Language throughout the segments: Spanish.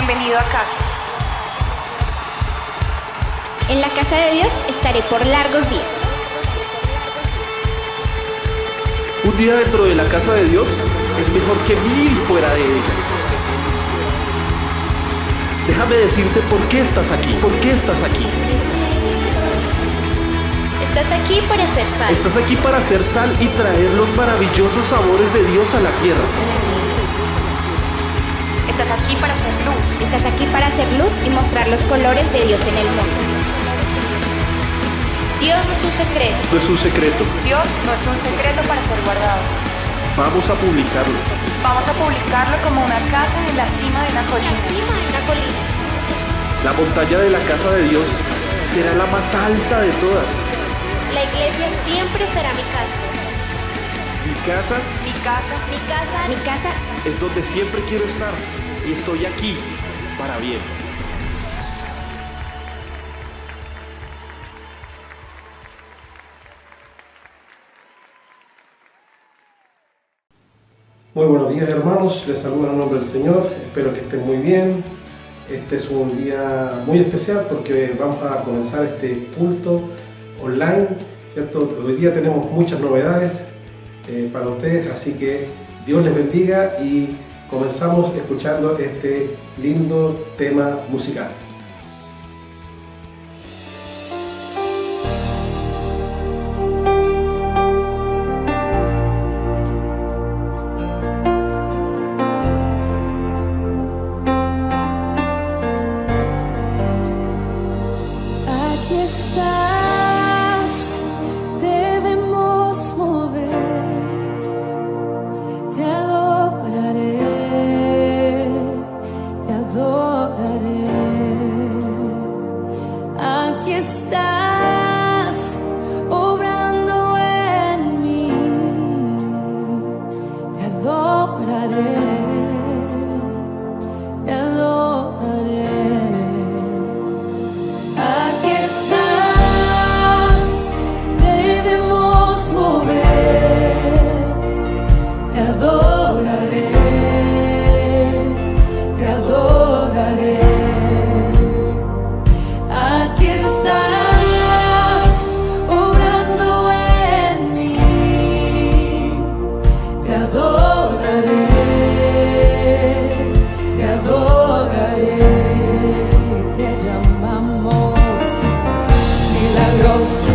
Bienvenido a casa. En la casa de Dios estaré por largos días. Un día dentro de la casa de Dios es mejor que 1000 fuera de ella. Déjame decirte por qué estás aquí. ¿Por qué estás aquí? Estás aquí para ser sal. Estás aquí para hacer sal y traer los maravillosos sabores de Dios a la tierra. Estás aquí para hacer luz. Estás aquí para hacer luz y mostrar los colores de Dios en el mundo. Dios no es un secreto. No es un secreto. Dios no es un secreto para ser guardado. Vamos a publicarlo. Vamos a publicarlo como una casa en la cima de una colina. La montaña de la casa de Dios será la más alta de todas. La iglesia siempre será mi casa. Mi casa Mi casa. Mi casa. Mi casa. es donde siempre quiero estar y estoy aquí para bien. Muy buenos días, hermanos, les saludo en el nombre del Señor, espero que estén muy bien. Este es un día muy especial porque vamos a comenzar este culto online, ¿cierto? Hoy día tenemos muchas novedades para ustedes, así que Dios les bendiga y comenzamos escuchando este lindo tema musical. Aquí estás, debemos mover, te adoraré, te adoraré. Aquí estás, obrando en mí, te adoraré, te adoraré. Aquí estás, debemos mover, te adoraré, te adoraré. Aquí estás, obrando en mí, te adoraré, te adoraré. Te llamamos milagroso,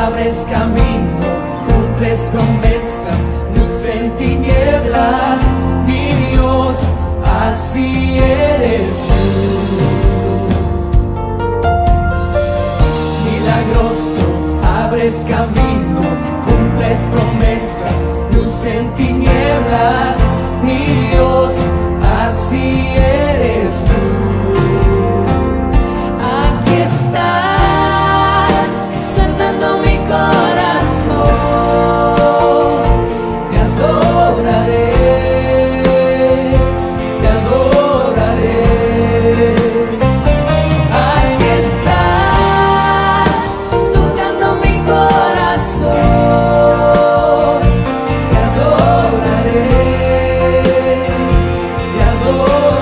abres camino, cumples promesas, luz en tinieblas, mi Dios, así eres tú. Milagroso, abres camino, cumples promesas, luz en tinieblas, mi Dios, así eres tú. Aquí estás, sanando mi corazón, te adoraré, te adoraré. Aquí estás, tocando mi corazón, te adoraré, te adoraré.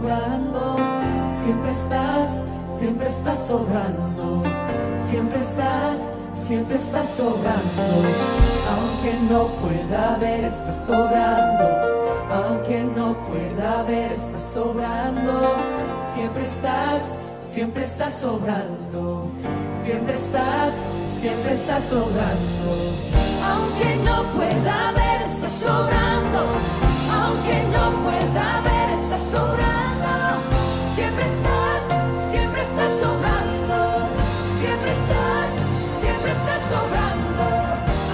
sobrando, siempre estás sobrando, siempre estás sobrando. Aunque no pueda ver, estás sobrando, aunque no pueda ver, estás sobrando, siempre estás sobrando, siempre estás sobrando. Aunque no pueda ver, estás sobrando, aunque no pueda ver, estás sobrando, siempre estás sobrando, siempre estás sobrando.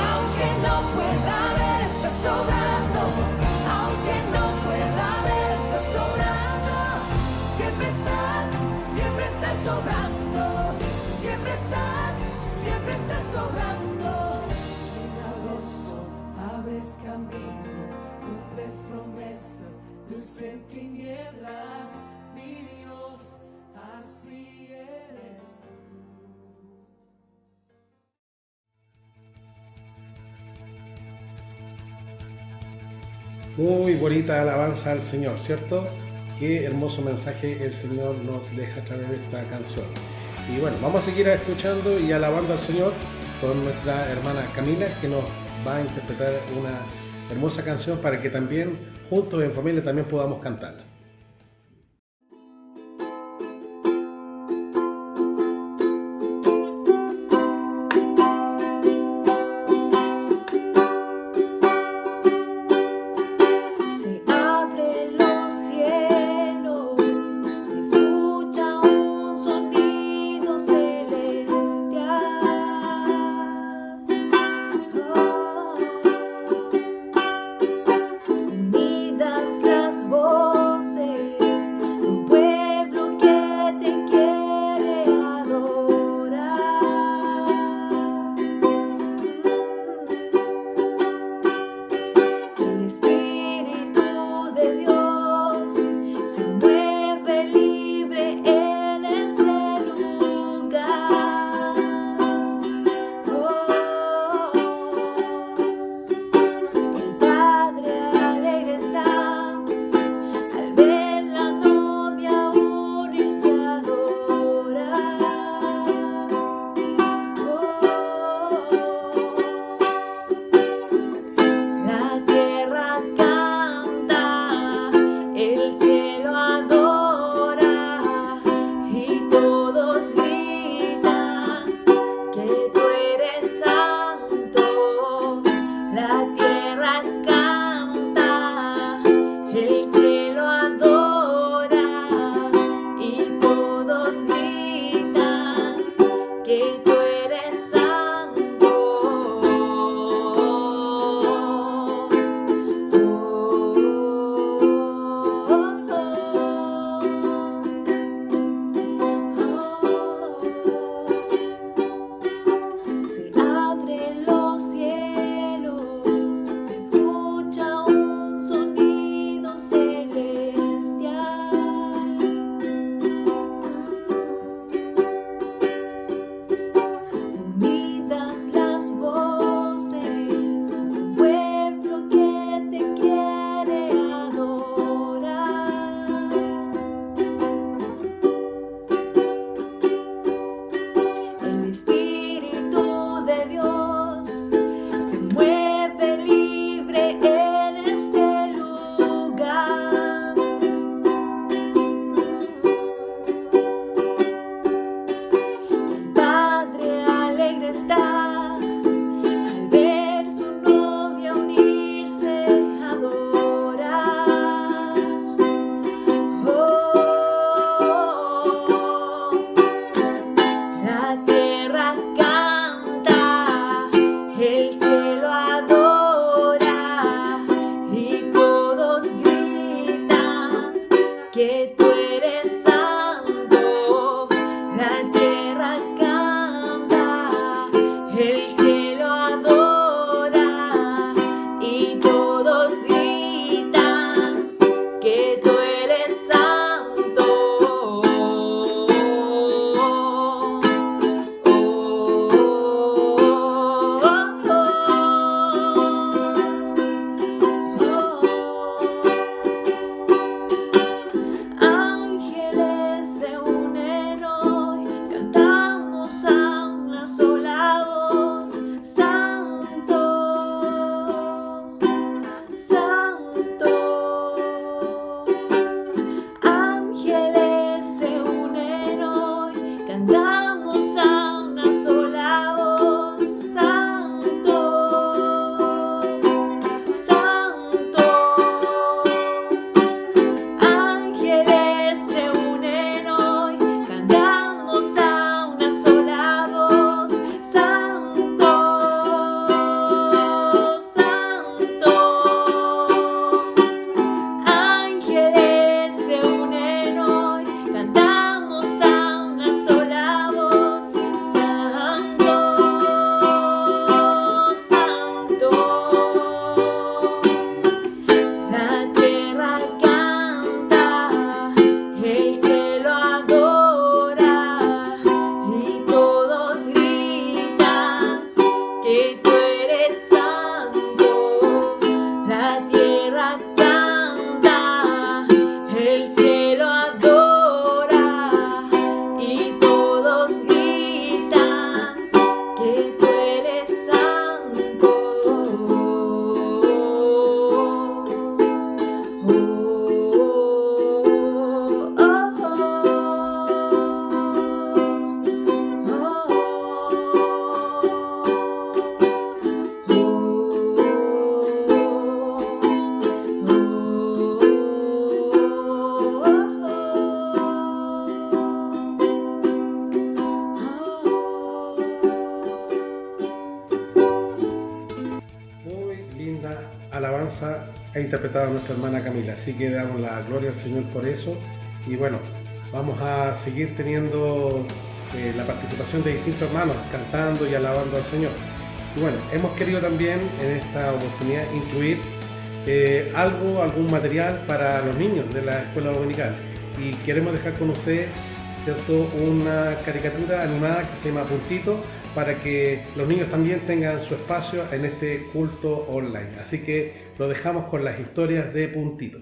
Aunque no pueda ver, estás sobrando, aunque no pueda ver, estás sobrando, siempre estás sobrando, siempre estás sobrando. Milagroso, abres camino, cumples promesas, luz en tinieblas, mi Dios, así eres tú. Muy bonita alabanza al Señor, ¿cierto? Qué hermoso mensaje el Señor nos deja a través de esta canción. Y bueno, vamos a seguir escuchando y alabando al Señor con nuestra hermana Camila, que nos va a interpretar una hermosa canción para que también, juntos en familia, también podamos cantarla. ha interpretado nuestra hermana Camila. Así que damos la gloria al Señor por eso. Y bueno, vamos a seguir teniendo la participación de distintos hermanos cantando y alabando al Señor. Y bueno, hemos querido también en esta oportunidad incluir algún material para los niños de la escuela dominical. Y queremos dejar con ustedes, ¿cierto?, una caricatura animada que se llama Puntito, para que los niños también tengan su espacio en este culto online. Así que lo dejamos con las historias de Puntito.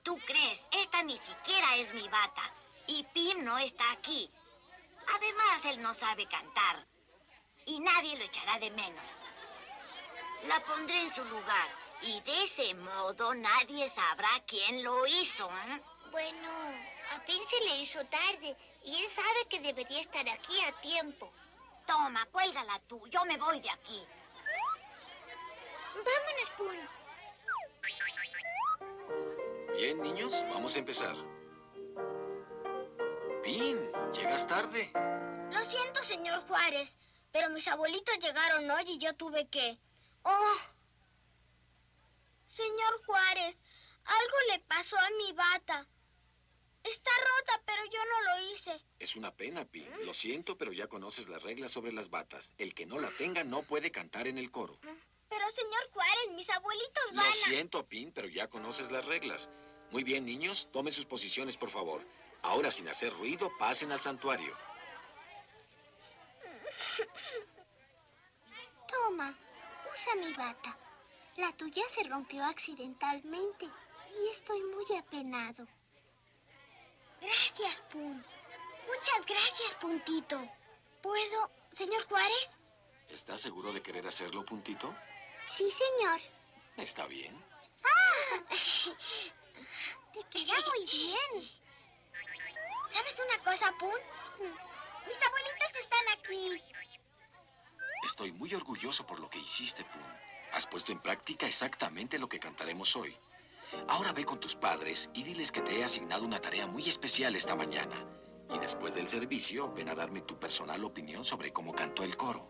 ¿Tú crees? Esta ni siquiera es mi bata. Y Pim no está aquí. Además, él no sabe cantar. Y nadie lo echará de menos. La pondré en su lugar. Y de ese modo nadie sabrá quién lo hizo, ¿eh? Bueno, a Pim se le hizo tarde. Y él sabe que debería estar aquí a tiempo. Toma, cuélgala tú. Yo me voy de aquí. Vámonos, Pum. Bien, niños, vamos a empezar. Pim, llegas tarde. Lo siento, señor Juárez, pero mis abuelitos llegaron hoy y yo tuve que... ¡Oh! Señor Juárez, algo le pasó a mi bata. Está rota, pero yo no lo hice. Es una pena, Pim. Lo siento, pero ya conoces las reglas sobre las batas. El que no la tenga no puede cantar en el coro. Pero, señor Juárez, mis abuelitos van a... Lo siento, Pim, pero ya conoces las reglas. Muy bien, niños, tomen sus posiciones, por favor. Ahora, sin hacer ruido, pasen al santuario. Toma, usa mi bata. La tuya se rompió accidentalmente y estoy muy apenado. Gracias, Pum. Muchas gracias, Puntito. ¿Puedo, señor Juárez? ¿Estás seguro de querer hacerlo, Puntito? Sí, señor. Está bien. ¡Ah! Te queda muy bien. ¿Sabes una cosa, Pum? Mis abuelitos están aquí. Estoy muy orgulloso por lo que hiciste, Pum. Has puesto en práctica exactamente lo que cantaremos hoy. Ahora ve con tus padres y diles que te he asignado una tarea muy especial esta mañana. Y después del servicio, ven a darme tu personal opinión sobre cómo cantó el coro.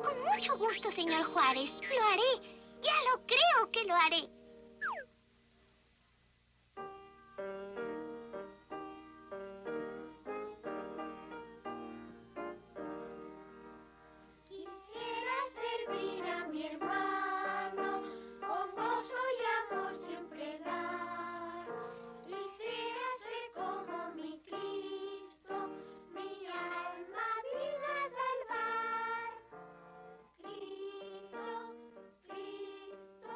Con mucho gusto, señor Juárez. Lo haré. Ya lo creo que lo haré. Quisiera servir a mi hermano, con gozo y amor siempre dar. Quisiera ser como mi Cristo, mi alma vino a salvar. Cristo, Cristo,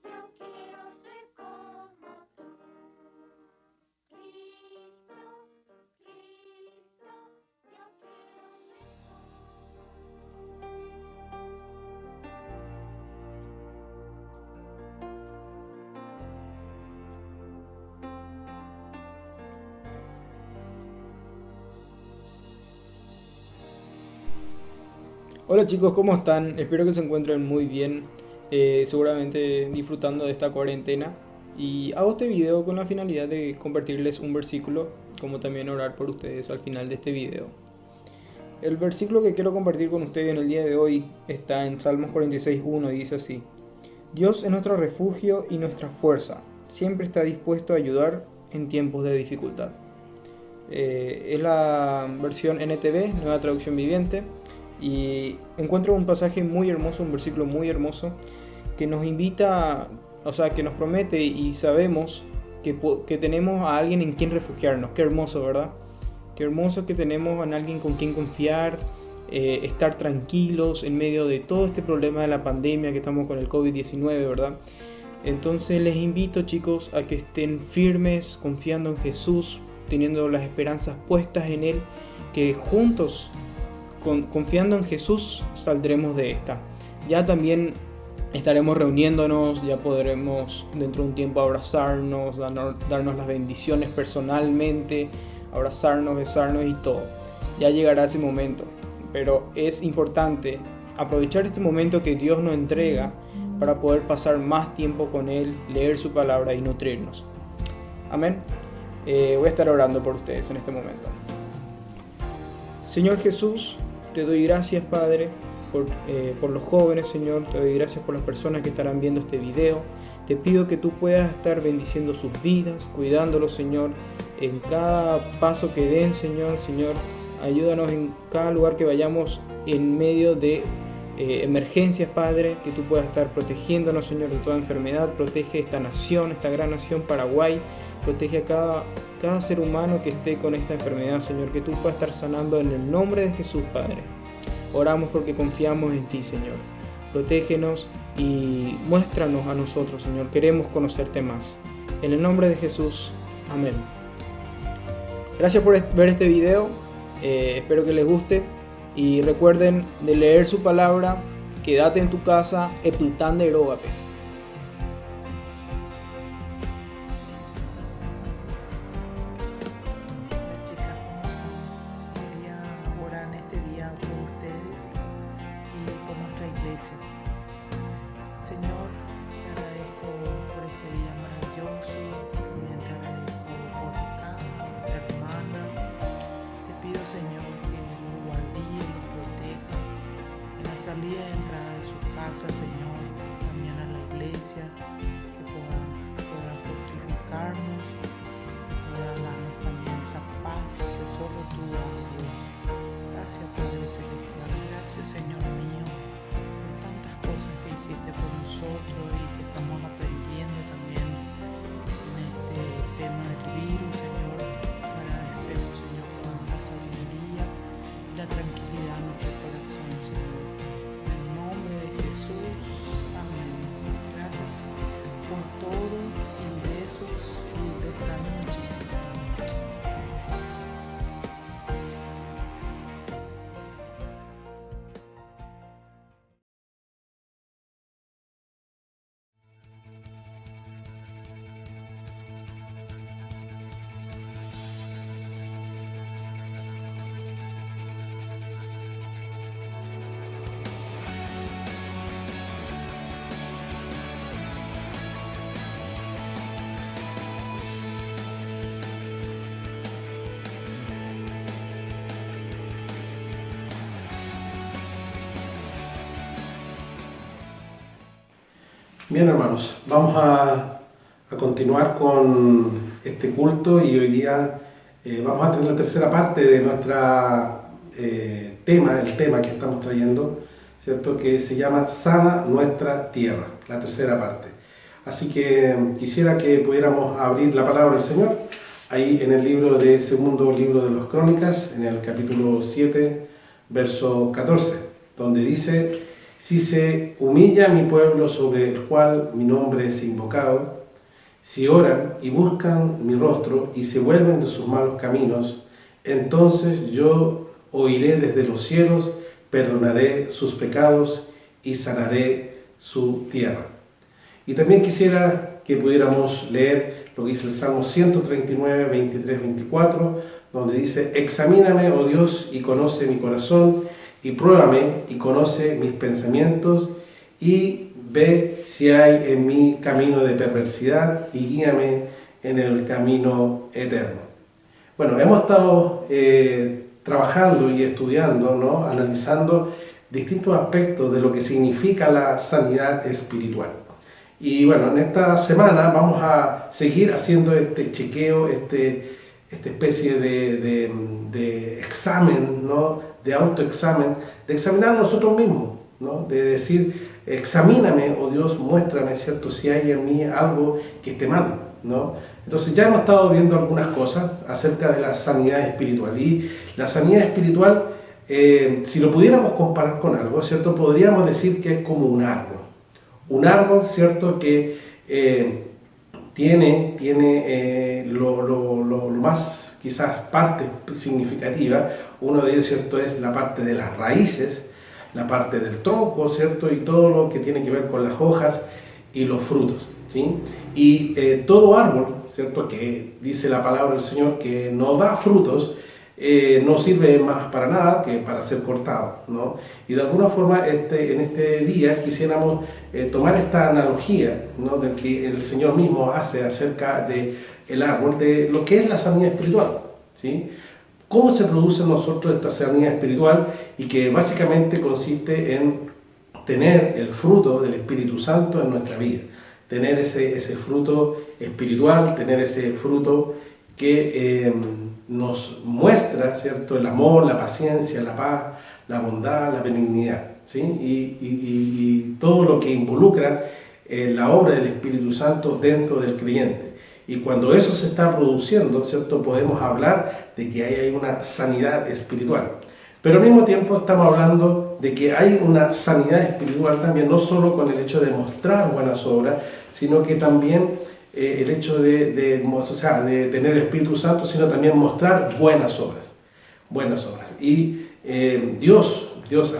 yo quiero ser como tú. Cristo, Cristo, yo quiero ser Hola chicos, ¿cómo están? Espero que se encuentren muy bien, seguramente disfrutando de esta cuarentena. Y hago este video con la finalidad de compartirles un versículo, como también orar por ustedes al final de este video. El versículo que quiero compartir con ustedes en el día de hoy está en Salmos 46:1 y dice así: Dios es nuestro refugio y nuestra fuerza, siempre está dispuesto a ayudar en tiempos de dificultad. Es la versión NTV, Nueva Traducción Viviente, y encuentro un pasaje muy hermoso, un versículo muy hermoso que nos invita, o sea, que nos promete y sabemos que tenemos a alguien en quien refugiarnos. Qué hermoso, ¿verdad? Qué hermoso que tenemos a alguien con quien confiar, estar tranquilos en medio de todo este problema de la pandemia que estamos con el COVID-19, ¿verdad? Entonces les invito, chicos, a que estén firmes, confiando en Jesús, teniendo las esperanzas puestas en Él, que juntos, confiando en Jesús, saldremos de esta. Ya también estaremos reuniéndonos, ya podremos dentro de un tiempo abrazarnos, darnos las bendiciones personalmente, abrazarnos, besarnos y todo. Ya llegará ese momento, pero es importante aprovechar este momento que Dios nos entrega para poder pasar más tiempo con Él, leer su palabra y nutrirnos. Amén. Voy a estar orando por ustedes en este momento. Señor Jesús, te doy gracias, Padre, por los jóvenes, Señor. Te doy gracias por las personas que estarán viendo este video. Te pido que tú puedas estar bendiciendo sus vidas, cuidándolos, Señor, en cada paso que den, Señor. Señor, ayúdanos en cada lugar que vayamos en medio de emergencias, Padre, que tú puedas estar protegiéndonos, Señor, de toda enfermedad. Protege esta nación, esta gran nación, Paraguay. Protege a cada ser humano que esté con esta enfermedad, Señor, que tú puedas estar sanando en el nombre de Jesús, Padre. Oramos porque confiamos en ti, Señor. Protégenos y muéstranos a nosotros, Señor. Queremos conocerte más. En el nombre de Jesús. Amén. Gracias por ver este video. Espero que les guste. Y recuerden de leer su palabra. Quédate en tu casa. Epitán de erógape. Señor, te agradezco por este día maravilloso, también te agradezco por cada hermana. Te pido, Señor, que los guardíe, los proteja en la salida y entrada de sus casas, Señor, también a la iglesia, que puedan fortificarnos, que puedan darnos también esa paz que solo tú das, Dios. Gracias, Padre Celestial, gracias, Señor mío, cosas que hiciste por nosotros y que estamos aprendiendo también en este tema del virus, Señor. Agradecemos, Señor, por la sabiduría y la tranquilidad en nuestro corazón, Señor. En el nombre de Jesús, amén. Gracias por todo y besos y te extraño muchísimo. Bien, hermanos, vamos a continuar con este culto y hoy día vamos a tener la tercera parte de nuestra el tema que estamos trayendo, ¿cierto? Que se llama Sana Nuestra Tierra, la tercera parte. Así que quisiera que pudiéramos abrir la palabra del Señor ahí en el segundo libro de los Crónicas, en el capítulo 7, verso 14, donde dice: si se humilla mi pueblo sobre el cual mi nombre es invocado, si oran y buscan mi rostro y se vuelven de sus malos caminos, entonces yo oiré desde los cielos, perdonaré sus pecados y sanaré su tierra. Y también quisiera que pudiéramos leer lo que dice el Salmo 139, 23, 24, donde dice: examíname, oh Dios, y conoce mi corazón, y pruébame y conoce mis pensamientos, y ve si hay en mí camino de perversidad, y guíame en el camino eterno. Bueno, hemos estado trabajando y estudiando, ¿no? Analizando distintos aspectos de lo que significa la sanidad espiritual. Y bueno, en esta semana vamos a seguir haciendo este chequeo, esta especie de examen, ¿no? De autoexamen, de examinar nosotros mismos, ¿no? De decir, examíname, oh Dios, muéstrame, ¿cierto? Si hay en mí algo que esté mal, ¿no? Entonces ya hemos estado viendo algunas cosas acerca de la sanidad espiritual. Y la sanidad espiritual, si lo pudiéramos comparar con algo, ¿cierto? Podríamos decir que es como un árbol. Un árbol, ¿cierto? Que tiene lo más, quizás, parte significativa. Uno de ellos, ¿cierto? Es la parte de las raíces, la parte del tronco, ¿cierto? Y todo lo que tiene que ver con las hojas y los frutos, ¿sí? Y todo árbol, ¿cierto? Que dice la palabra del Señor que no da frutos, no sirve más para nada que para ser cortado, ¿no? Y de alguna forma en este día quisiéramos tomar esta analogía, ¿no? Del que el Señor mismo hace acerca del árbol, de lo que es la sanidad espiritual, ¿sí? ¿Cómo se produce en nosotros esta sanidad espiritual? Y que básicamente consiste en tener el fruto del Espíritu Santo en nuestra vida. Tener ese fruto espiritual, tener ese fruto que nos muestra, ¿cierto? El amor, la paciencia, la paz, la bondad, la benignidad, ¿sí? Y todo lo que involucra la obra del Espíritu Santo dentro del creyente. Y cuando eso se está produciendo, ¿cierto? Podemos hablar de que hay una sanidad espiritual. Pero al mismo tiempo estamos hablando de que hay una sanidad espiritual también, no solo con el hecho de mostrar buenas obras, sino que también el hecho de tener el Espíritu Santo, sino también mostrar buenas obras. Buenas obras. Y Dios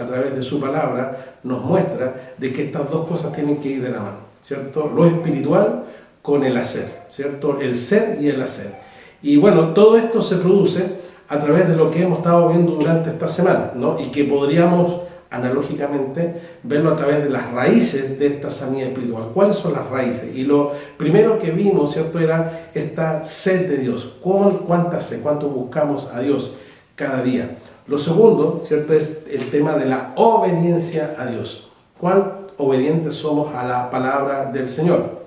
a través de su palabra nos muestra de que estas dos cosas tienen que ir de la mano, ¿cierto? Lo espiritual con el hacer, ¿cierto? El ser y el hacer. Y bueno, todo esto se produce a través de lo que hemos estado viendo durante esta semana, ¿no? Y que podríamos analógicamente verlo a través de las raíces de esta sanidad espiritual. ¿Cuáles son las raíces? Y lo primero que vimos, ¿cierto? Era esta sed de Dios. ¿Cuánta sed? ¿Cuánto buscamos a Dios cada día? Lo segundo, ¿cierto? Es el tema de la obediencia a Dios. ¿Cuán obedientes somos a la palabra del Señor?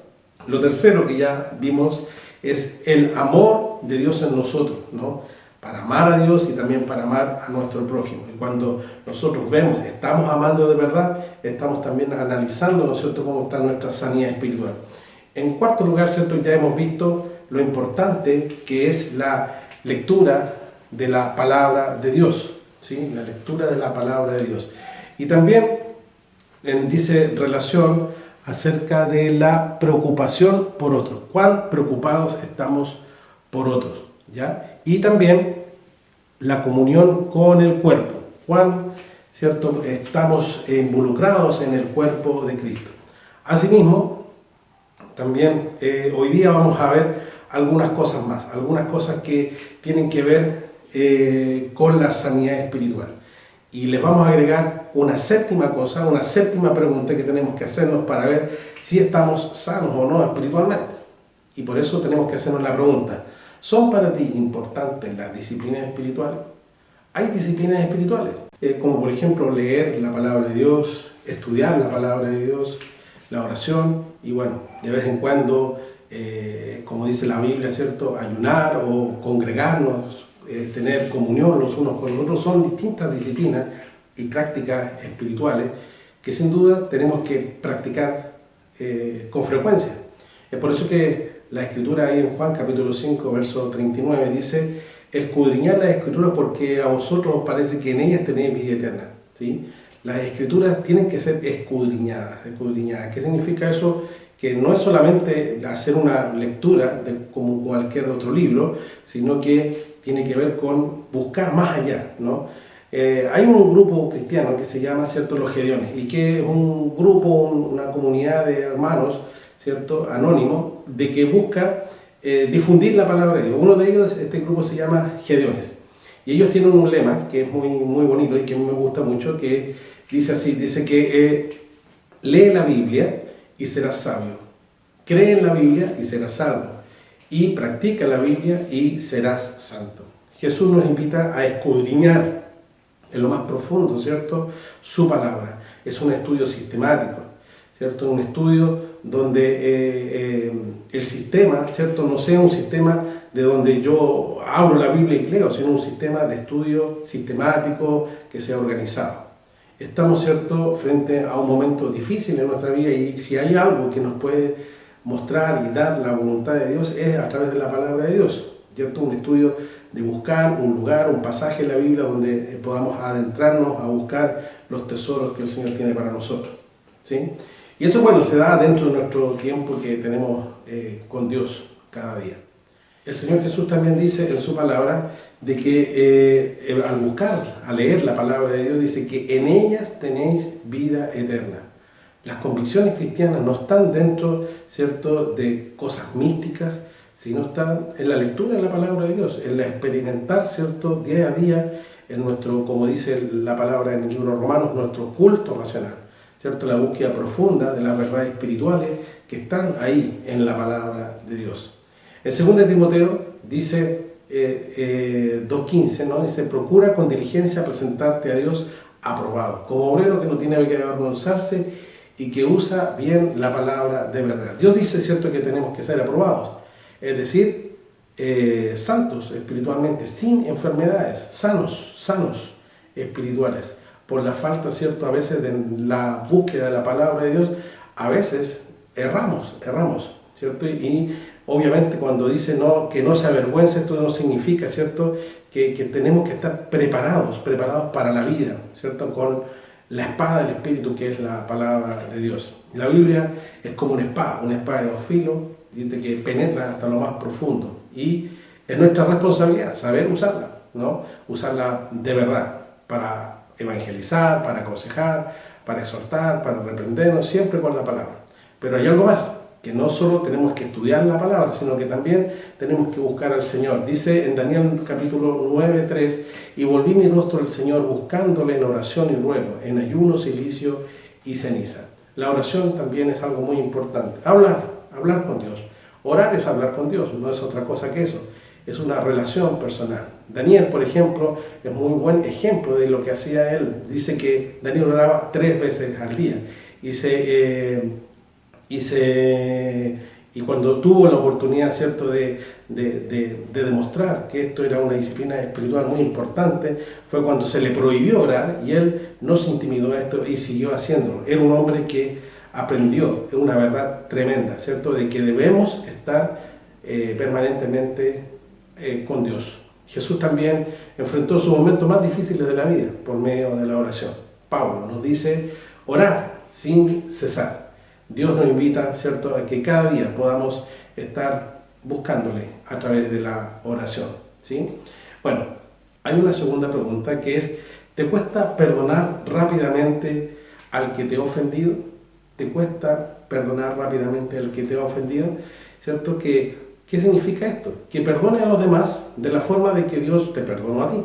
Lo tercero que ya vimos es el amor de Dios en nosotros, ¿no? Para amar a Dios y también para amar a nuestro prójimo. Y cuando nosotros vemos, estamos amando de verdad, estamos también analizando, ¿no es cierto?, cómo está nuestra sanidad espiritual. En cuarto lugar, ¿cierto?, ya hemos visto lo importante que es la lectura de la palabra de Dios, ¿sí? La lectura de la palabra de Dios. Y también dice relación acerca de la preocupación por otros. ¿Cuán preocupados estamos por otros? ¿Ya? Y también la comunión con el cuerpo. ¿Cuán, cierto, estamos involucrados en el cuerpo de Cristo? Asimismo, también hoy día vamos a ver algunas cosas más, algunas cosas que tienen que ver con la sanidad espiritual. Y les vamos a agregar una séptima cosa, una séptima pregunta que tenemos que hacernos para ver si estamos sanos o no espiritualmente. Y por eso tenemos que hacernos la pregunta: ¿son para ti importantes las disciplinas espirituales? Hay disciplinas espirituales, como por ejemplo leer la palabra de Dios, estudiar la palabra de Dios, la oración, y bueno, de vez en cuando, como dice la Biblia, ¿cierto?, ayunar o congregarnos, tener comunión los unos con los otros. Son distintas disciplinas y prácticas espirituales que sin duda tenemos que practicar con frecuencia. Es por eso que la Escritura ahí en Juan capítulo 5, verso 39 dice: escudriñad las Escrituras porque a vosotros os parece que en ellas tenéis vida eterna, ¿sí? Las Escrituras tienen que ser escudriñadas. ¿Qué significa eso? Que no es solamente hacer una lectura como cualquier otro libro, sino que tiene que ver con buscar más allá, ¿no? Hay un grupo cristiano que se llama, ¿cierto?, los Gedeones, y que es un grupo, una comunidad de hermanos, ¿cierto?, anónimo, de que busca difundir la palabra de Dios. Uno de ellos, este grupo se llama Gedeones, y ellos tienen un lema que es muy bonito y que a mí me gusta mucho, que dice así, dice que lee la Biblia y serás sabio, cree en la Biblia y serás salvo, y practica la Biblia y serás santo. Jesús nos invita a escudriñar en lo más profundo, ¿cierto?, su palabra. Es un estudio sistemático, ¿cierto? Un estudio donde el sistema, ¿cierto? No sea un sistema de donde yo abro la Biblia y leo, sino un sistema de estudio sistemático que sea organizado. Estamos, ¿cierto?, frente a un momento difícil en nuestra vida, y si hay algo que nos puede mostrar y dar la voluntad de Dios es a través de la palabra de Dios, ¿cierto? Un estudio de buscar un lugar, un pasaje en la Biblia donde podamos adentrarnos a buscar los tesoros que el Señor tiene para nosotros, ¿sí? Y esto, bueno, se da dentro de nuestro tiempo que tenemos con Dios cada día. El Señor Jesús también dice en su palabra de que al buscar, al leer la palabra de Dios, dice que en ellas tenéis vida eterna. Las convicciones cristianas no están dentro, ¿cierto?, de cosas místicas, sino están en la lectura de la palabra de Dios, en la experimentar, ¿cierto?, día a día, en nuestro, como dice la palabra en el libro de Romanos, nuestro culto racional, ¿cierto?, la búsqueda profunda de las verdades espirituales que están ahí en la palabra de Dios. En 2 Timoteo dice 2:15, ¿no? Dice: procura con diligencia presentarte a Dios aprobado, como obrero que no tiene que avergonzarse y que usa bien la palabra de verdad. Dios dice, ¿cierto?, que tenemos que ser aprobados, es decir, santos espiritualmente, sin enfermedades, sanos espirituales. Por la falta, ¿cierto?, a veces de la búsqueda de la palabra de Dios, a veces erramos, ¿cierto? Y obviamente cuando dice que no se avergüence, esto no significa, ¿cierto?, que tenemos que estar preparados para la vida, ¿cierto?, con la espada del Espíritu, que es la palabra de Dios. La Biblia es como una espada de dos filos, que penetra hasta lo más profundo. Y es nuestra responsabilidad saber usarla, ¿no? Usarla de verdad, para evangelizar, para aconsejar, para exhortar, para reprendernos, siempre con la palabra. Pero hay algo más, que no solo tenemos que estudiar la palabra, sino que también tenemos que buscar al Señor. Dice en Daniel capítulo 9:3: y volví mi rostro al Señor buscándole en oración y ruego, en ayuno, silicio y ceniza. La oración también es algo muy importante. Hablar con Dios. Orar es hablar con Dios, no es otra cosa que eso. Es una relación personal. Daniel, por ejemplo, es muy buen ejemplo de lo que hacía él. Dice que Daniel oraba 3 veces al día. Y cuando tuvo la oportunidad, ¿cierto?, de demostrar que esto era una disciplina espiritual muy importante, fue cuando se le prohibió orar y él no se intimidó a esto y siguió haciéndolo. Era un hombre que aprendió una verdad tremenda, ¿cierto?, de que debemos estar permanentemente con Dios. Jesús también enfrentó sus momentos más difíciles de la vida por medio de la oración. Pablo nos dice orar sin cesar. Dios nos invita, ¿cierto?, a que cada día podamos estar buscándole a través de la oración, ¿sí? Bueno, hay una segunda pregunta que es: ¿te cuesta perdonar rápidamente al que te ha ofendido? ¿Te cuesta perdonar rápidamente al que te ha ofendido? ¿Cierto? ¿Qué significa esto? Que perdone a los demás de la forma de que Dios te perdonó a ti,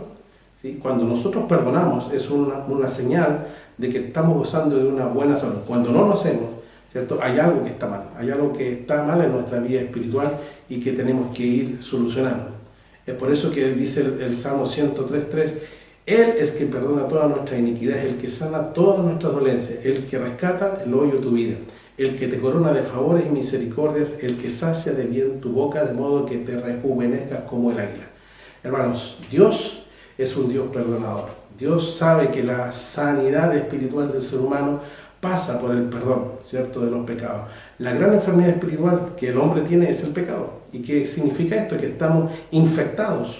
¿sí? Cuando nosotros perdonamos es una señal de que estamos gozando de una buena salud. Cuando no lo hacemos, ¿cierto?, hay algo que está mal, en nuestra vida espiritual y que tenemos que ir solucionando. Es por eso que dice el Salmo 103:3: Él es quien perdona todas nuestras iniquidades, el que sana todas nuestras dolencias, el que rescata el hoyo de tu vida, el que te corona de favores y misericordias, el que sacia de bien tu boca, de modo que te rejuvenezcas como el águila. Hermanos, Dios es un Dios perdonador. Dios sabe que la sanidad espiritual del ser humano pasa por el perdón, ¿cierto?, de los pecados. La gran enfermedad espiritual que el hombre tiene es el pecado. ¿Y qué significa esto? Que estamos infectados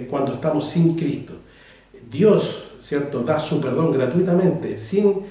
cuando estamos sin Cristo. Dios, ¿cierto?, da su perdón gratuitamente, sin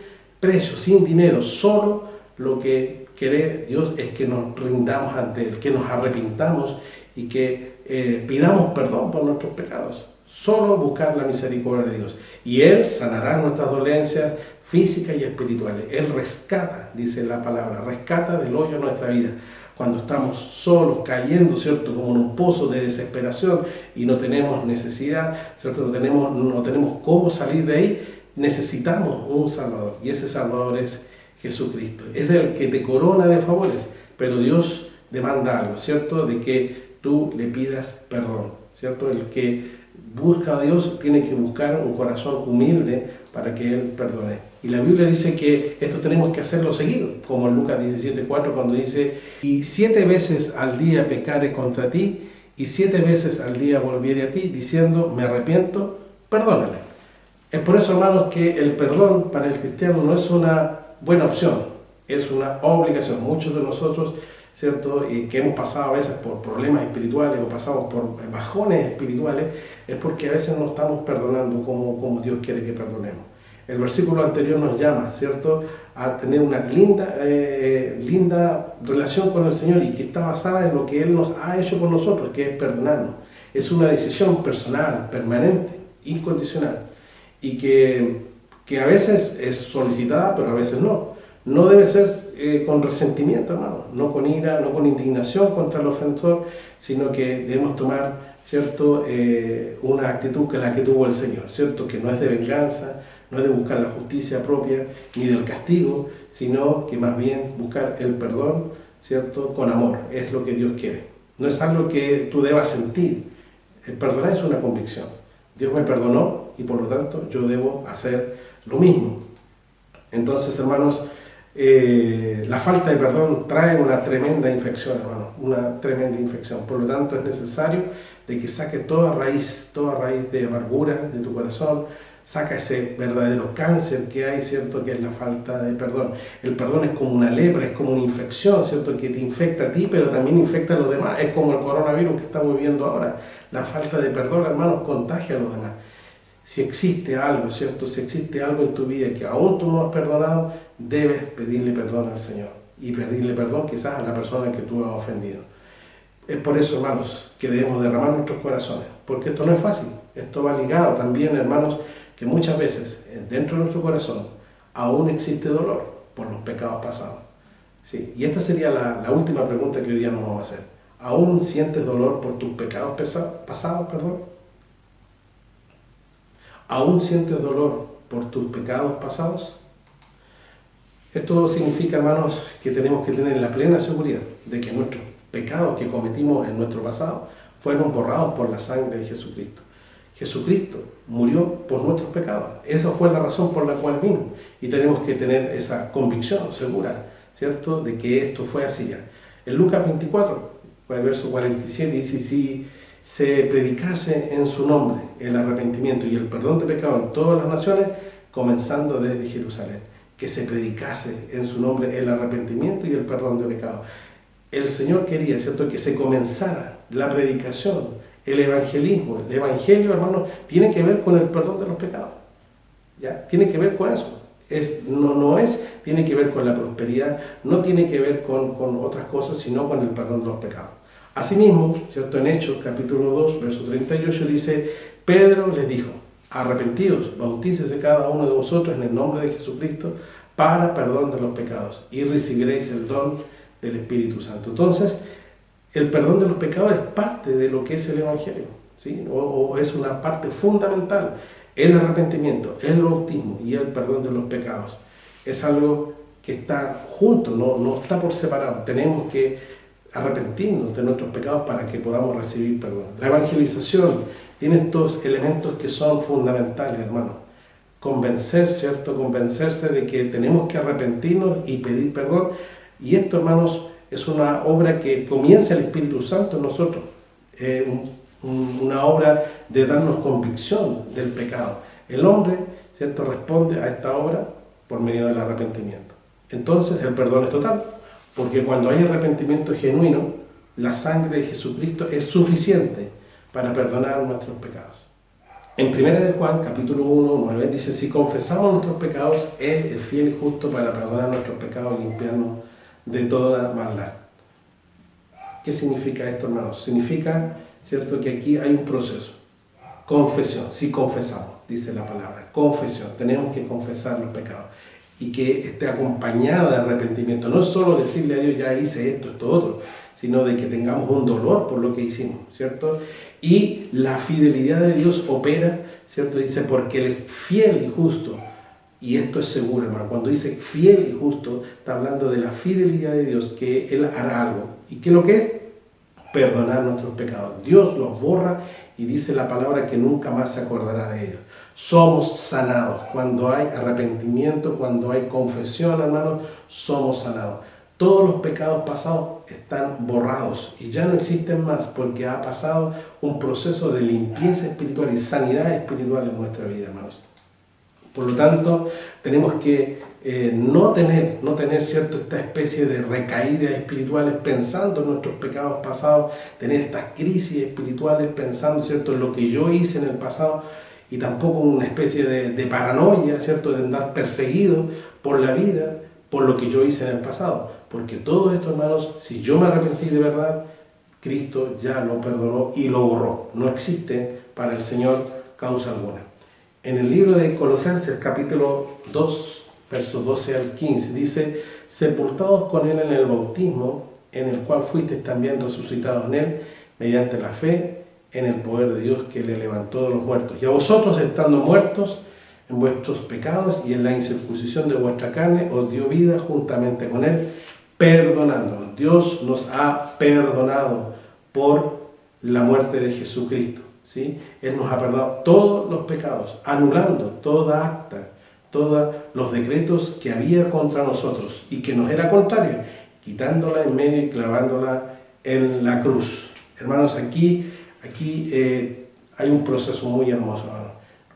precio, sin dinero. Solo lo que quiere Dios es que nos rindamos ante Él, que nos arrepintamos y que pidamos perdón por nuestros pecados. Solo buscar la misericordia de Dios. Y Él sanará nuestras dolencias físicas y espirituales. Él rescata, dice la palabra, rescata del hoyo nuestra vida. Cuando estamos solos, cayendo, ¿cierto?, como en un pozo de desesperación y no tenemos necesidad, ¿cierto?, no tenemos cómo salir de ahí, necesitamos un Salvador. Y ese Salvador es Jesucristo. Es el que te corona de favores, pero Dios demanda algo, ¿cierto?, de que tú le pidas perdón, ¿cierto? El que busca a Dios, tiene que buscar un corazón humilde para que Él perdone. Y la Biblia dice que esto tenemos que hacerlo seguido, como en Lucas 17:4 cuando dice: y 7 veces al día pecare contra ti, y 7 veces al día volviere a ti, diciendo: me arrepiento, perdónale. Es por eso, hermanos, que el perdón para el cristiano no es una buena opción, es una obligación. Muchos de nosotros, ¿cierto?, que hemos pasado a veces por problemas espirituales o pasamos por bajones espirituales, es porque a veces no estamos perdonando como Dios quiere que perdonemos. El versículo anterior nos llama, ¿cierto?, a tener una linda relación con el Señor, y que está basada en lo que Él nos ha hecho con nosotros, que es perdonarnos. Es una decisión personal, permanente, incondicional, y que a veces es solicitada, pero a veces no. No debe ser con resentimiento, hermano, no con ira, no con indignación contra el ofensor, sino que debemos tomar, ¿cierto?, una actitud que la que tuvo el Señor, ¿cierto?, que no es de venganza, no es de buscar la justicia propia ni del castigo, sino que más bien buscar el perdón, ¿cierto?, con amor. Es lo que Dios quiere. No es algo que tú debas sentir. El perdonar es una convicción. Dios me perdonó y por lo tanto yo debo hacer lo mismo. Entonces, hermanos, la falta de perdón trae una tremenda infección, hermano, una tremenda infección. Por lo tanto, es necesario de que saque toda raíz de amargura de tu corazón. Saca ese verdadero cáncer que hay, ¿cierto?, que es la falta de perdón. El perdón es como una lepra, es como una infección, ¿cierto?, que te infecta a ti, pero también infecta a los demás. Es como el coronavirus que estamos viviendo ahora. La falta de perdón, hermanos, contagia a los demás. Si existe algo, ¿cierto?, si existe algo en tu vida que aún tú no has perdonado, debes pedirle perdón al Señor. Y pedirle perdón quizás a la persona que tú has ofendido. Es por eso, hermanos, que debemos derramar nuestros corazones. Porque esto no es fácil. Esto va ligado también, hermanos, que muchas veces dentro de nuestro corazón aún existe dolor por los pecados pasados. ¿Sí? Y esta sería la última pregunta que hoy día nos vamos a hacer. ¿Aún sientes dolor por tus pecados pasados? ¿Aún sientes dolor por tus pecados pasados? Esto significa, hermanos, que tenemos que tener la plena seguridad de que nuestros pecados que cometimos en nuestro pasado fueron borrados por la sangre de Jesucristo. Jesucristo murió por nuestros pecados. Esa fue la razón por la cual vino. Y tenemos que tener esa convicción segura, ¿cierto?, de que esto fue así ya. En Lucas 24, el verso 47, dice: si se predicase en su nombre el arrepentimiento y el perdón de pecados en todas las naciones, comenzando desde Jerusalén. Que se predicase en su nombre el arrepentimiento y el perdón de pecados. El Señor quería, ¿cierto?, que se comenzara la predicación, el evangelismo. El evangelio, hermano, tiene que ver con el perdón de los pecados. ¿Ya? Tiene que ver con eso. Tiene que ver con la prosperidad, no tiene que ver con otras cosas, sino con el perdón de los pecados. Asimismo, ¿cierto?, en Hechos, capítulo 2, verso 38, dice: Pedro les dijo: arrepentidos, bautícese cada uno de vosotros en el nombre de Jesucristo para perdón de los pecados, y recibiréis el don del Espíritu Santo. Entonces, el perdón de los pecados es parte de lo que es el Evangelio, ¿sí? O es una parte fundamental. El arrepentimiento, el bautismo y el perdón de los pecados es algo que está junto, no está por separado. Tenemos que arrepentirnos de nuestros pecados para que podamos recibir perdón. La evangelización tiene estos elementos que son fundamentales, hermanos. Convencer, ¿cierto? Convencerse de que tenemos que arrepentirnos y pedir perdón. Y esto, hermanos, es una obra que comienza el Espíritu Santo en nosotros. Una obra de darnos convicción del pecado. El hombre, ¿cierto?, responde a esta obra por medio del arrepentimiento. Entonces el perdón es total, porque cuando hay arrepentimiento genuino, la sangre de Jesucristo es suficiente para perdonar nuestros pecados. En 1 de Juan, capítulo 1, 9, dice: si confesamos nuestros pecados, Él es fiel y justo para perdonar nuestros pecados y limpiarnos de toda maldad. ¿Qué significa esto, hermanos? Significa, ¿cierto?, que aquí hay un proceso. Confesión, si confesamos, dice la palabra, confesión, tenemos que confesar los pecados y que esté acompañada de arrepentimiento. No es solo decirle a Dios: ya hice esto, otro, sino de que tengamos un dolor por lo que hicimos, ¿cierto? Y la fidelidad de Dios opera, ¿cierto? Dice: porque Él es fiel y justo. Y esto es seguro, hermano. Cuando dice fiel y justo, está hablando de la fidelidad de Dios, que Él hará algo. ¿Y qué es lo que es? Perdonar nuestros pecados. Dios los borra y dice la palabra que nunca más se acordará de ellos. Somos sanados. Cuando hay arrepentimiento, cuando hay confesión, hermanos, somos sanados. Todos los pecados pasados están borrados y ya no existen más porque ha pasado un proceso de limpieza espiritual y sanidad espiritual en nuestra vida, hermanos. Por lo tanto, tenemos que no tener ¿cierto?, esta especie de recaídas espirituales pensando en nuestros pecados pasados, tener estas crisis espirituales pensando, ¿cierto?, en lo que yo hice en el pasado, y tampoco una especie de paranoia, ¿cierto?, de andar perseguido por la vida, por lo que yo hice en el pasado. Porque todo esto, hermanos, si yo me arrepentí de verdad, Cristo ya lo perdonó y lo borró. No existe para el Señor causa alguna. En el libro de Colosenses, capítulo 2, versos 12 al 15, dice: sepultados con Él en el bautismo, en el cual fuisteis también resucitados en Él, mediante la fe en el poder de Dios que le levantó de los muertos. Y a vosotros, estando muertos en vuestros pecados y en la incircuncisión de vuestra carne, os dio vida juntamente con Él, perdonándonos. Dios nos ha perdonado por la muerte de Jesucristo, ¿sí? Él nos ha perdonado todos los pecados, anulando toda acta, todos los decretos que había contra nosotros y que nos era contrario, quitándola en medio y clavándola en la cruz. Hermanos, aquí hay un proceso muy hermoso, hermano.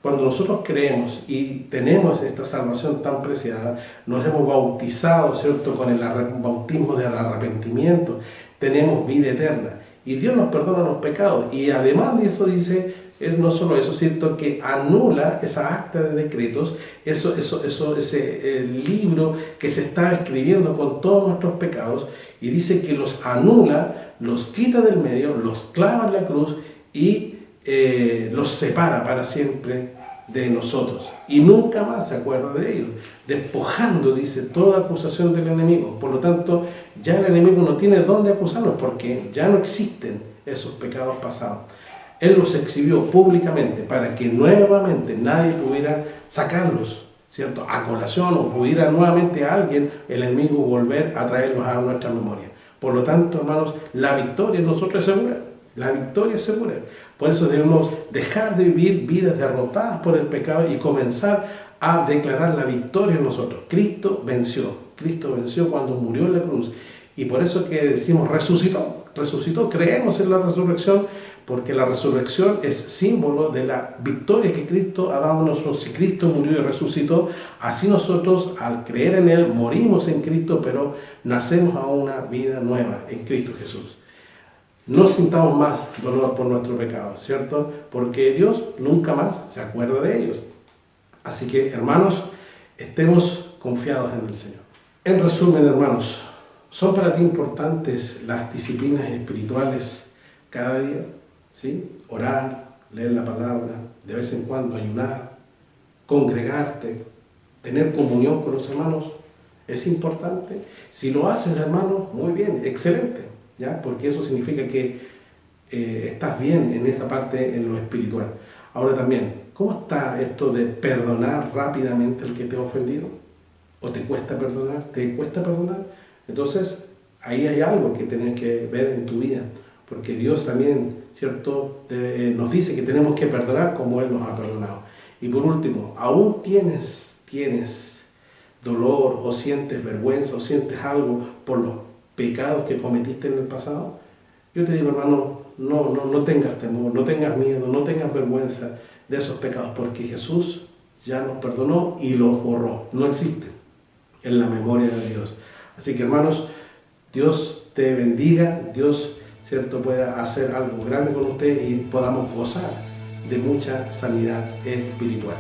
Cuando nosotros creemos y tenemos esta salvación tan preciada, nos hemos bautizado, ¿cierto?, con el bautismo del arrepentimiento, tenemos vida eterna y Dios nos perdona los pecados. Y además de eso dice, es no solo eso, ¿cierto?, que anula esa acta de decretos, ese libro que se está escribiendo con todos nuestros pecados, y dice que los anula, los quita del medio, los clava en la cruz y los separa para siempre de nosotros. Y nunca más se acuerda de ellos, despojando, dice, toda acusación del enemigo. Por lo tanto, ya el enemigo no tiene dónde acusarnos porque ya no existen esos pecados pasados. Él los exhibió públicamente para que nuevamente nadie pudiera sacarlos, ¿cierto?, a colación, o pudiera nuevamente a alguien, el enemigo, volver a traerlos a nuestra memoria. Por lo tanto, hermanos, la victoria en nosotros es segura. La victoria es segura. Por eso debemos dejar de vivir vidas derrotadas por el pecado y comenzar a declarar la victoria en nosotros. Cristo venció. Cristo venció cuando murió en la cruz. Y por eso que decimos resucitó. Resucitó. Creemos en la resurrección porque la resurrección es símbolo de la victoria que Cristo ha dado a nosotros. Si Cristo murió y resucitó, así nosotros, al creer en Él, morimos en Cristo, pero nacemos a una vida nueva en Cristo Jesús. No sintamos más dolor por nuestro pecado, ¿cierto? Porque Dios nunca más se acuerda de ellos. Así que, hermanos, estemos confiados en el Señor. En resumen, hermanos, ¿son para ti importantes las disciplinas espirituales cada día? ¿Sí? Orar, leer la palabra, de vez en cuando ayunar, congregarte, tener comunión con los hermanos. ¿Es importante? Si lo haces, hermanos, muy bien, excelente, ¿ya? Porque eso significa que estás bien en esta parte, en lo espiritual. Ahora también, ¿cómo está esto de perdonar rápidamente al que te ha ofendido? ¿O te cuesta perdonar? ¿Te cuesta perdonar? Entonces, ahí hay algo que tienes que ver en tu vida, porque Dios también, ¿cierto?, nos dice que tenemos que perdonar como Él nos ha perdonado. Y por último, ¿aún tienes dolor o sientes vergüenza o sientes algo por los pecados que cometiste en el pasado? Yo te digo, hermano, no tengas temor, no tengas miedo, no tengas vergüenza de esos pecados, porque Jesús ya los perdonó y los borró. No existen en la memoria de Dios. Así que, hermanos, Dios te bendiga, Dios, ¿cierto?, pueda hacer algo grande con ustedes y podamos gozar de mucha sanidad espiritual.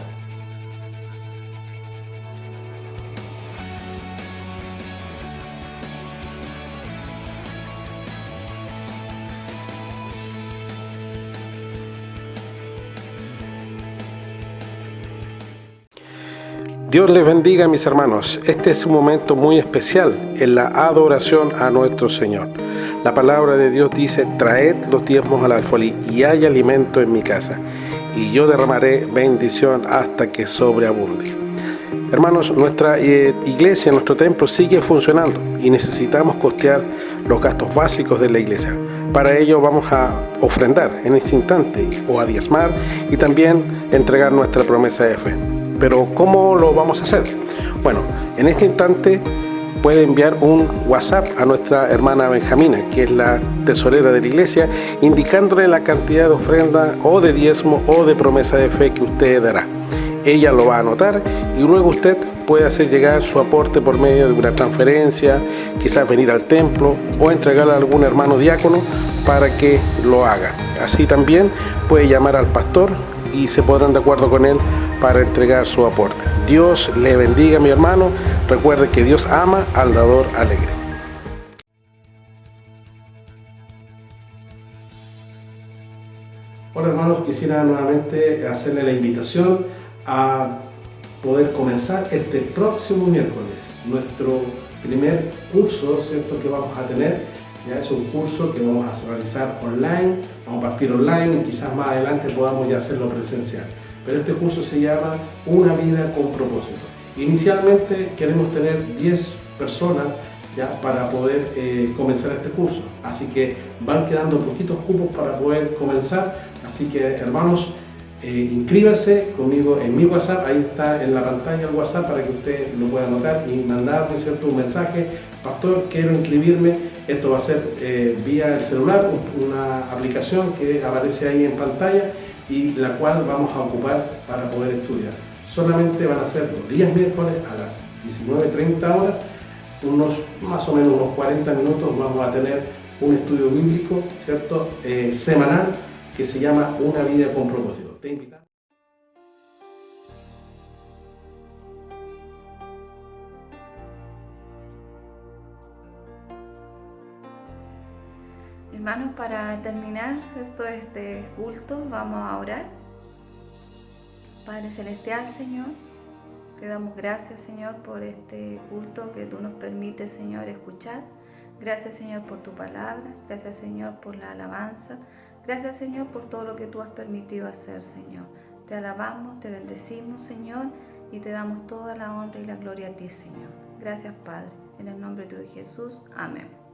Dios les bendiga, mis hermanos. Este es un momento muy especial en la adoración a nuestro Señor. La palabra de Dios dice: traed los diezmos al alfolí y hay alimento en mi casa, y yo derramaré bendición hasta que sobreabunde. Hermanos, nuestra iglesia, nuestro templo sigue funcionando y necesitamos costear los gastos básicos de la iglesia. Para ello vamos a ofrendar en este instante o a diezmar y también entregar nuestra promesa de fe. Pero ¿cómo lo vamos a hacer? Bueno, en este instante puede enviar un WhatsApp a nuestra hermana Benjamina, que es la tesorera de la iglesia, indicándole la cantidad de ofrenda o de diezmo o de promesa de fe que usted dará. Ella lo va a anotar y luego usted puede hacer llegar su aporte por medio de una transferencia, quizás venir al templo o entregarle a algún hermano diácono para que lo haga. Así también puede llamar al pastor y se pondrán de acuerdo con él para entregar su aporte. Dios le bendiga, mi hermano. Recuerde que Dios ama al dador alegre. Hola hermanos, quisiera nuevamente hacerle la invitación a poder comenzar este próximo miércoles nuestro primer curso, ¿cierto?, que vamos a tener. Ya es un curso que vamos a realizar online, vamos a partir online y quizás más adelante podamos ya hacerlo presencial. Pero este curso se llama Una vida con propósito. Inicialmente queremos tener 10 personas ya para poder comenzar este curso. Así que van quedando poquitos cupos para poder comenzar. Así que hermanos, inscríbase conmigo en mi WhatsApp, ahí está en la pantalla el WhatsApp para que usted lo pueda anotar y mandarme, ¿cierto?, un mensaje: pastor, quiero inscribirme. Esto va a ser vía el celular, una aplicación que aparece ahí en pantalla y la cual vamos a ocupar para poder estudiar. Solamente van a ser los días miércoles a las 19:30 horas, más o menos unos 40 minutos vamos a tener un estudio bíblico, ¿cierto?, semanal, que se llama Una vida con propósito. Te invitamos. Hermanos, para terminar, ¿cierto?, este culto, vamos a orar. Padre Celestial, Señor, te damos gracias, Señor, por este culto que tú nos permites, Señor, escuchar. Gracias, Señor, por tu palabra. Gracias, Señor, por la alabanza. Gracias, Señor, por todo lo que tú has permitido hacer, Señor. Te alabamos, te bendecimos, Señor, y te damos toda la honra y la gloria a ti, Señor. Gracias, Padre. En el nombre de Jesús. Amén.